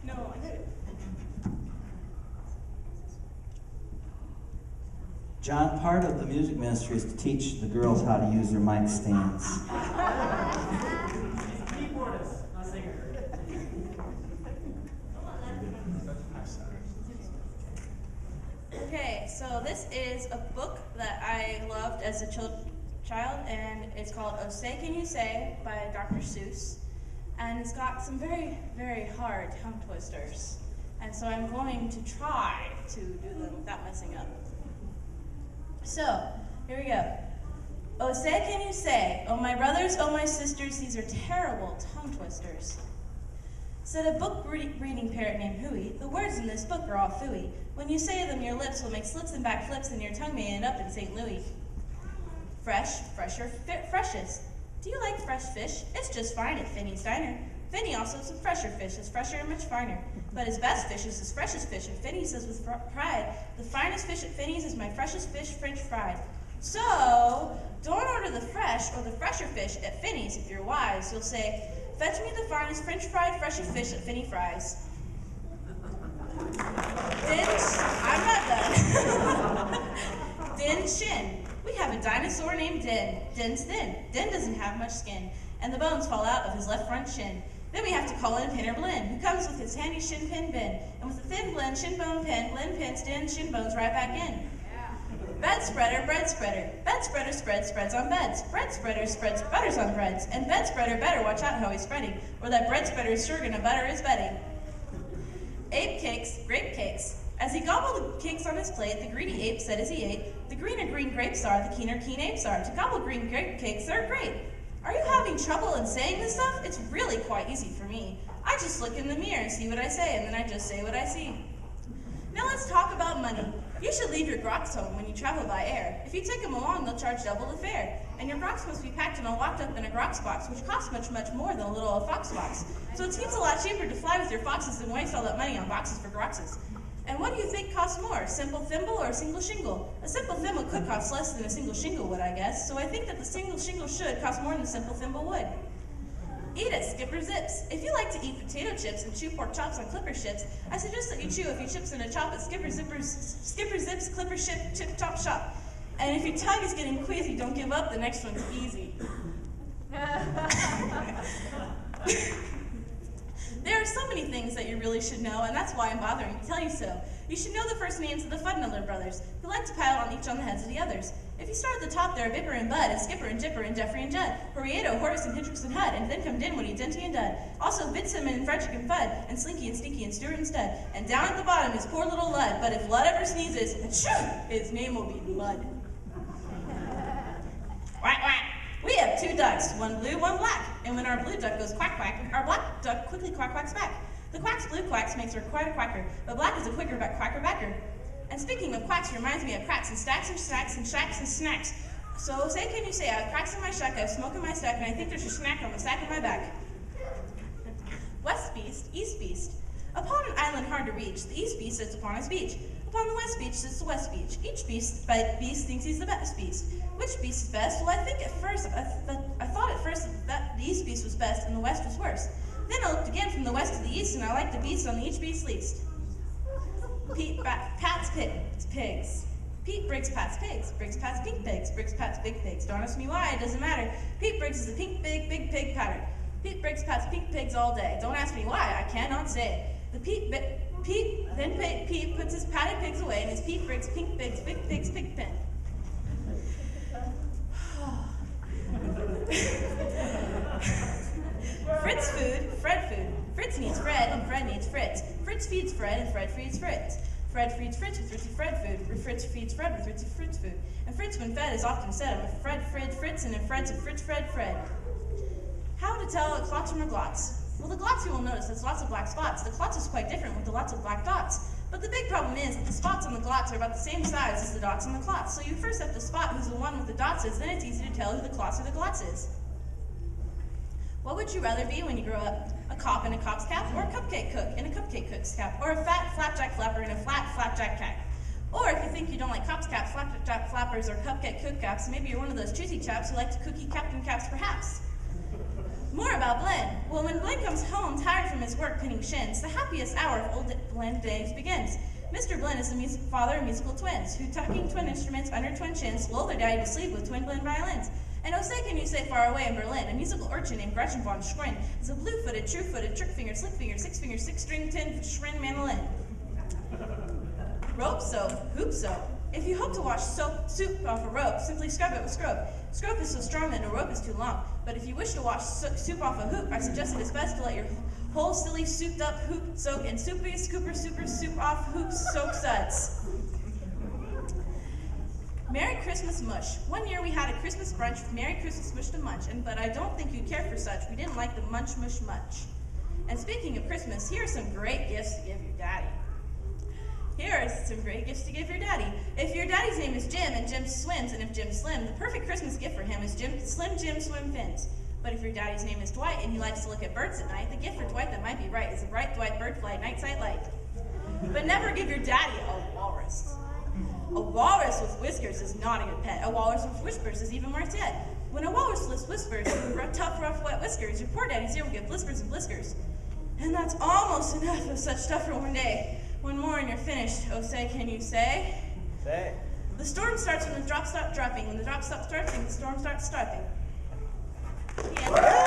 No, I did it. John, part of the music ministry is to teach the girls how to use their mic stands. Keyboardist, not singer. Okay, so this is a book that I loved as a child, and it's called Oh Say Can You Say by Dr. Seuss. And it's got some very, very hard tongue twisters. And so I'm going to try to do them without messing up. So, here we go. Oh, say can you say, oh my brothers, oh my sisters, these are terrible tongue twisters. Said a book reading parrot named Hooey, the words in this book are all phooey. When you say them, your lips will make slips and backflips, and your tongue may end up in St. Louis. Fresh, fresher, freshest. Do you like fresh fish? It's just fine at Finney's Diner. Finney also has some fresher fish, is fresher and much finer. But his best fish is his freshest fish, and Finney says with pride, the finest fish at Finney's is my freshest fish, French fried. So, don't order the fresh or the fresher fish at Finney's. If you're wise, you'll say, fetch me the finest French fried, fresher fish at Finney Fries. I'm not done. Din Shin. We have a dinosaur named Din. Din's thin. Din doesn't have much skin, and the bones fall out of his left front shin. Then we have to call in Pinner Blinn, who comes with his handy shin pin bin. And with a thin blend shin bone pin, Blinn pins Din's shin bones right back in. Bed spreader, bread spreader. Bed spreader spreads on beds. Bread spreader spreads butters on breads. And bed spreader better watch out how he's spreading, or that bread spreader is sure gonna butter his bedding. Ape cakes, grape cakes. As he gobbled the cakes on his plate, the greedy ape said as he ate, the greener green grapes are, the keener keen apes are. To gobble green grape cakes, they're great. Are you having trouble in saying this stuff? It's really quite easy for me. I just look in the mirror and see what I say, and then I just say what I see. Now let's talk about money. You should leave your grocs home when you travel by air. If you take them along, they'll charge double the fare. And your grocs must be packed and all locked up in a grox box, which costs much, much more than a little old fox box. So it seems a lot cheaper to fly with your foxes than waste all that money on boxes for groxes. And what do you think costs more, simple thimble or a single shingle? A simple thimble could cost less than a single shingle would, I guess, so I think that the single shingle should cost more than a simple thimble would. Eat at Skipper Zips. If you like to eat potato chips and chew pork chops on clipper ships, I suggest that you chew a few chips and a chop at Skipper Zips Clipper Ship Chip Chop Shop. And if your tongue is getting queasy, don't give up, the next one's easy. There are so many things that you really should know, and that's why I'm bothering to tell you so. You should know the first names of the Fudnuller brothers, who like to pile on each on the heads of the others. If you start at the top, there are Bipper and Bud, and Skipper and Dipper and Jeffrey and Judd, Horieto, Horace and Hendrix and Hud, and then come Dinwiddie, Denty and Dud. Also Bitsum and Frederick and Fudd, and Slinky and Stinky and Stuart and Stud. And down at the bottom is poor little Lud, but if Lud ever sneezes, achoo, his name will be Mud. Quack, quack. We have two ducks, one blue, one black. And when our blue duck goes quack, quack, our black duck quickly quack, quacks back. The quack's blue quacks makes her quite a quacker, but black is a quicker back quacker backer. And speaking of quacks, reminds me of cracks and stacks and snacks and shacks and snacks. So say can you say, I have cracks in my shack, I have smoke in my stack, and I think there's a snack on the sack of my back. West beast, east beast. Upon an island hard to reach, the east beast sits upon his beach. Upon the west beach sits the west beach. Each beast thinks he's the best beast. Which beast is best? Well, I thought at first that the east beast was best and the west was worst. Then I looked again from the west to the east, and I liked the beast on the each beast least. Pat's pigs. Pete Briggs Pat's pigs. Briggs Pat's pink pigs. Briggs Pat's big pigs. Don't ask me why, it doesn't matter. Pete Briggs is a pink big pig pattern. Pete Briggs Pat's pink pigs all day. Don't ask me why, I cannot say. Pete puts his patted pigs away in his Pete Briggs pink pigs pig pen. Fritz food, Fred food. Fritz needs Fred, and Fred needs Fritz. Fritz feeds Fred, and Fred feeds Fritz. Fred feeds Fritz with Fritzy Fred food. Fritz feeds Fred with Fritzy Fritz food. And Fritz, when fed, is often said, I'm a Fred Fritz, and a Fred's a Fritz Fred. How to tell a klotz from a glotz? Well, the glotz you will notice has lots of black spots. The klotz is quite different with the lots of black dots. But the big problem is that the spots on the glotz are about the same size as the dots on the klotz. So you first have to spot who's the one with the dots is, then it's easy to tell who the klotz or the glotz is. What would you rather be when you grow up? A cop in a cop's cap, or a cupcake cook in a cupcake cook's cap, or a fat flapjack flapper in a flat flapjack cap? Or if you think you don't like cop's caps, flapjack flappers, or cupcake cook caps, maybe you're one of those choosy chaps who like to cookie captain caps perhaps. More about Blinn. Well, when Blinn comes home tired from his work pinning shins, the happiest hour of old Blinn days begins. Mr. Blinn is the father of musical twins, who, tucking twin instruments under twin chins, lull their daddy to sleep with twin Blinn violins. And oh, say, can you say far away in Berlin, a musical urchin named Gretchen von Schrin is a blue-footed, true-footed, trick-fingered, slick-fingered, six-finger, six-string, tin-Schrin mandolin. Rope soap, hoop soap. If you hope to wash soup off a rope, simply scrub it with scrope. Scrope is so strong that a rope is too long. But if you wish to wash soup off a hoop, I suggest it is best to let your whole silly souped up hoop soak in soupy, scooper, super, soup off hoop soak suds. Merry Christmas mush. One year we had a Christmas brunch with Merry Christmas mush to munch, but I don't think you care for such. We didn't like the munch mush much. And speaking of Christmas, here are some great gifts to give your daddy. Here are some great gifts to give your daddy. If your daddy's name is Jim and Jim swims, and if Jim's slim, the perfect Christmas gift for him is Slim Jim Swim Fins. But if your daddy's name is Dwight and he likes to look at birds at night, the gift for Dwight that might be right is a bright Dwight bird fly night sight light. But never give your daddy a walrus. A walrus with whiskers is not a good pet. A walrus with whiskers is even worse yet. When a walrus lists whispers, tough, rough, wet whiskers, your poor daddy's ear will get blisters and blisters. And that's almost enough of such stuff for one day. One more and you're finished. Oh, say, can you say? Say. The storm starts when the drops stop dropping. When the drops stop dropping, the storm starts stopping. The end.